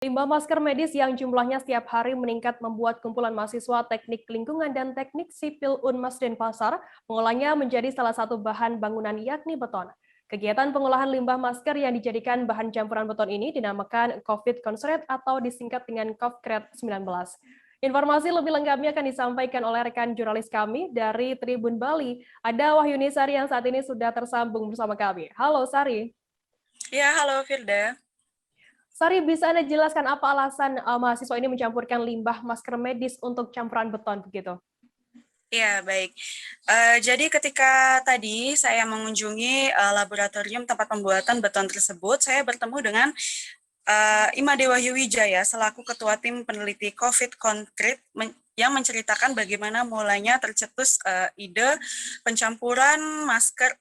Limbah masker medis yang jumlahnya setiap hari meningkat membuat kumpulan mahasiswa Teknik Lingkungan dan Teknik Sipil Unmas Denpasar mengolahnya menjadi salah satu bahan bangunan yakni beton. Kegiatan pengolahan limbah masker yang dijadikan bahan campuran beton ini dinamakan COVID Concrete atau disingkat dengan COVID 19. Informasi lebih lengkapnya akan disampaikan oleh rekan jurnalis kami dari Tribun Bali. Ada Wahyuni Sari yang saat ini sudah tersambung bersama kami. Halo Sari. Ya, halo Firda. Sari, bisa Anda jelaskan apa alasan mahasiswa ini mencampurkan limbah masker medis untuk campuran beton begitu? Ya, baik. Jadi ketika tadi saya mengunjungi laboratorium tempat pembuatan beton tersebut, saya bertemu dengan Imade Wahyu Wijaya selaku Ketua Tim Peneliti COVID Concrete yang menceritakan bagaimana mulanya tercetus ide pencampuran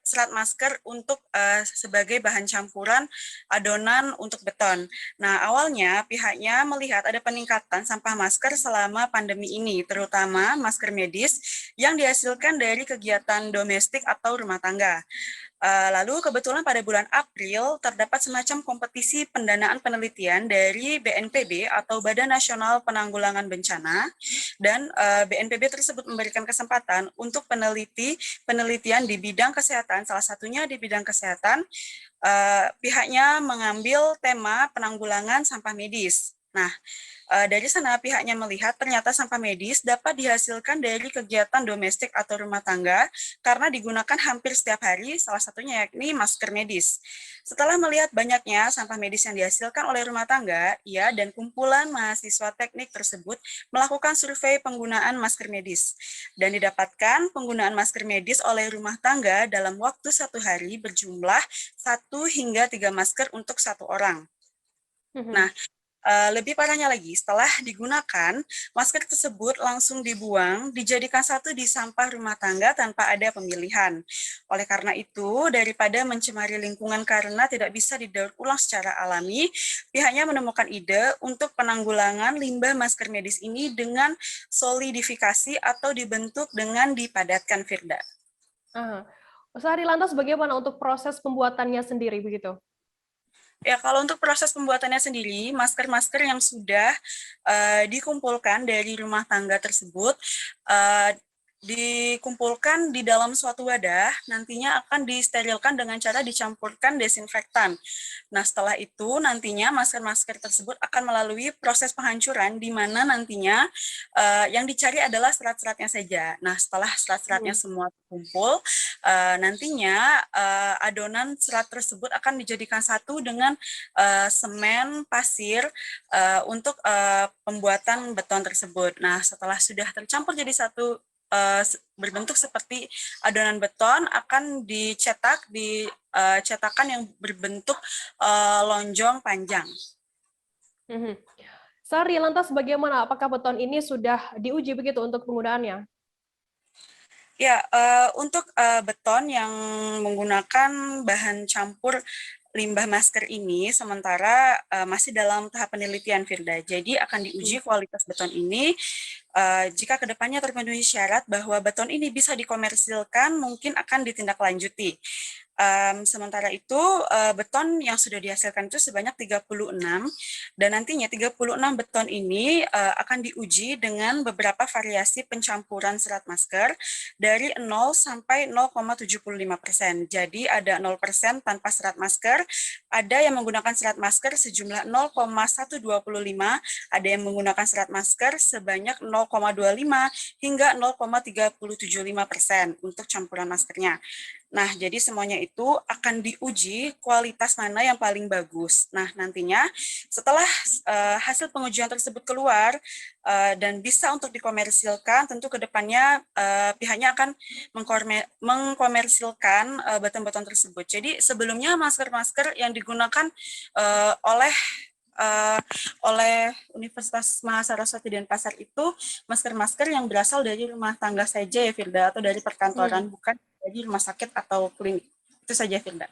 serat masker untuk sebagai bahan campuran adonan untuk beton. Nah, awalnya pihaknya melihat ada peningkatan sampah masker selama pandemi ini, terutama masker medis yang dihasilkan dari kegiatan domestik atau rumah tangga. Lalu kebetulan pada bulan April terdapat semacam kompetisi pendanaan penelitian dari BNPB atau Badan Nasional Penanggulangan Bencana, dan BNPB tersebut memberikan kesempatan untuk penelitian di bidang kesehatan, salah satunya di bidang kesehatan, pihaknya mengambil tema penanggulangan sampah medis. Nah, dari sana pihaknya melihat ternyata sampah medis dapat dihasilkan dari kegiatan domestik atau rumah tangga karena digunakan hampir setiap hari, salah satunya yakni masker medis. Setelah melihat banyaknya sampah medis yang dihasilkan oleh rumah tangga, ia dan kumpulan mahasiswa teknik tersebut melakukan survei penggunaan masker medis. Dan didapatkan penggunaan masker medis oleh rumah tangga dalam waktu 1 hari berjumlah 1 hingga 3 masker untuk 1 orang. Nah, lebih parahnya lagi, setelah digunakan, masker tersebut langsung dibuang, dijadikan satu di sampah rumah tangga tanpa ada pemilihan. Oleh karena itu, daripada mencemari lingkungan karena tidak bisa didaur ulang secara alami, pihaknya menemukan ide untuk penanggulangan limbah masker medis ini dengan solidifikasi atau dibentuk dengan dipadatkan, Firda. Sari, lantas bagaimana untuk proses pembuatannya sendiri begitu? Ya, kalau untuk proses pembuatannya sendiri, masker-masker yang sudah dikumpulkan dari rumah tangga tersebut dikumpulkan di dalam suatu wadah, nantinya akan disterilkan dengan cara dicampurkan desinfektan. Nah, setelah itu nantinya masker-masker tersebut akan melalui proses penghancuran di mana nantinya yang dicari adalah serat-seratnya saja. Nah, setelah serat-seratnya semua terkumpul, nantinya adonan serat tersebut akan dijadikan satu dengan semen, pasir untuk pembuatan beton tersebut. Nah, setelah sudah tercampur jadi satu berbentuk seperti adonan beton, akan dicetak di cetakan yang berbentuk lonjong panjang. Sari, lantas bagaimana? Apakah beton ini sudah diuji begitu untuk penggunaannya? Ya, untuk beton yang menggunakan bahan campur limbah masker ini sementara masih dalam tahap penelitian, Firda. Jadi akan diuji kualitas beton ini. Jika kedepannya terpenuhi syarat bahwa beton ini bisa dikomersilkan, mungkin akan ditindaklanjuti. Sementara itu beton yang sudah dihasilkan itu sebanyak 36 dan nantinya 36 beton ini akan diuji dengan beberapa variasi pencampuran serat masker dari 0 sampai 0,75%. Jadi ada 0% tanpa serat masker, ada yang menggunakan serat masker sejumlah 0,125, ada yang menggunakan serat masker sebanyak 0,25 hingga 0,375% untuk campuran maskernya. Nah, jadi semuanya itu akan diuji kualitas mana yang paling bagus. Nah, nantinya setelah hasil pengujian tersebut keluar dan bisa untuk dikomersilkan, tentu ke depannya pihaknya akan mengkomersilkan beton-beton tersebut. Jadi sebelumnya masker-masker yang digunakan oleh Universitas Mahasaraswati Denpasar itu masker-masker yang berasal dari rumah tangga saja ya, Firda, atau dari perkantoran, bukan dari rumah sakit atau klinik. Itu saja, Firda.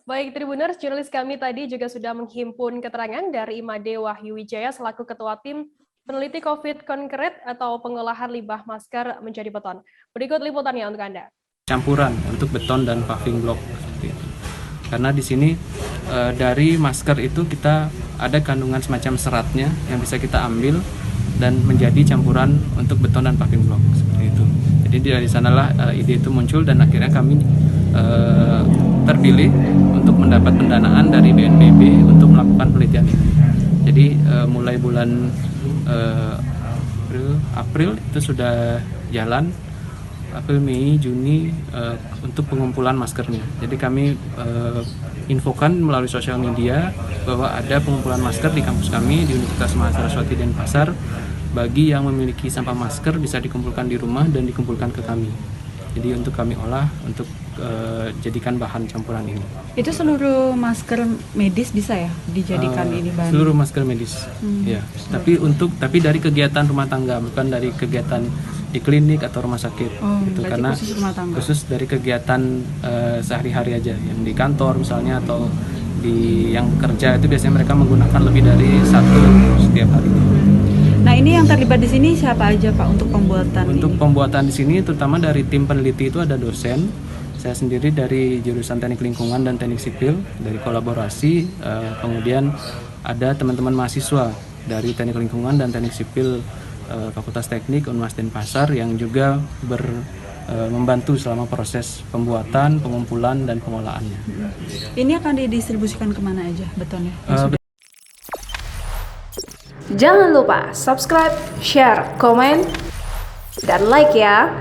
Baik, Tribuners, jurnalis kami tadi juga sudah menghimpun keterangan dari Imade Wahyu Wijaya selaku Ketua Tim Peneliti COVID Concrete atau pengolahan limbah masker menjadi beton. Berikut liputannya untuk Anda. Campuran untuk beton dan paving block seperti itu. karena di sini dari masker itu kita ada kandungan semacam seratnya yang bisa kita ambil dan menjadi campuran untuk beton dan paving block seperti itu. Jadi dari sanalah ide itu muncul dan akhirnya kami terpilih untuk mendapat pendanaan dari BNPB untuk melakukan penelitian ini. Jadi mulai bulan April itu sudah jalan, April, Mei, Juni untuk pengumpulan maskernya. Jadi kami infokan melalui sosial media bahwa ada pengumpulan masker di kampus kami di Universitas Mahasiswati Denpasar. Bagi yang memiliki sampah masker bisa dikumpulkan di rumah dan dikumpulkan ke kami. Jadi untuk kami olah untuk jadikan bahan campuran ini. Itu seluruh masker medis bisa ya dijadikan ini bahan? Seluruh masker medis, ya. Tapi dari kegiatan rumah tangga, bukan dari kegiatan di klinik atau rumah sakit. Itu karena khusus rumah tangga. Khusus dari kegiatan sehari-hari aja, yang di kantor misalnya atau di yang kerja itu biasanya mereka menggunakan lebih dari satu setiap hari. Nah, ini yang terlibat di sini siapa aja Pak untuk pembuatan Untuk ini? pembuatan di sini terutama dari tim peneliti itu ada dosen, saya sendiri dari jurusan Teknik Lingkungan dan Teknik Sipil dari kolaborasi, kemudian ada teman-teman mahasiswa dari Teknik Lingkungan dan Teknik Sipil Fakultas Teknik Unmas Denpasar yang juga membantu selama proses pembuatan, pengumpulan dan pengolahannya. Ini akan didistribusikan kemana aja betonnya? Jangan lupa subscribe, share, komen, dan like ya.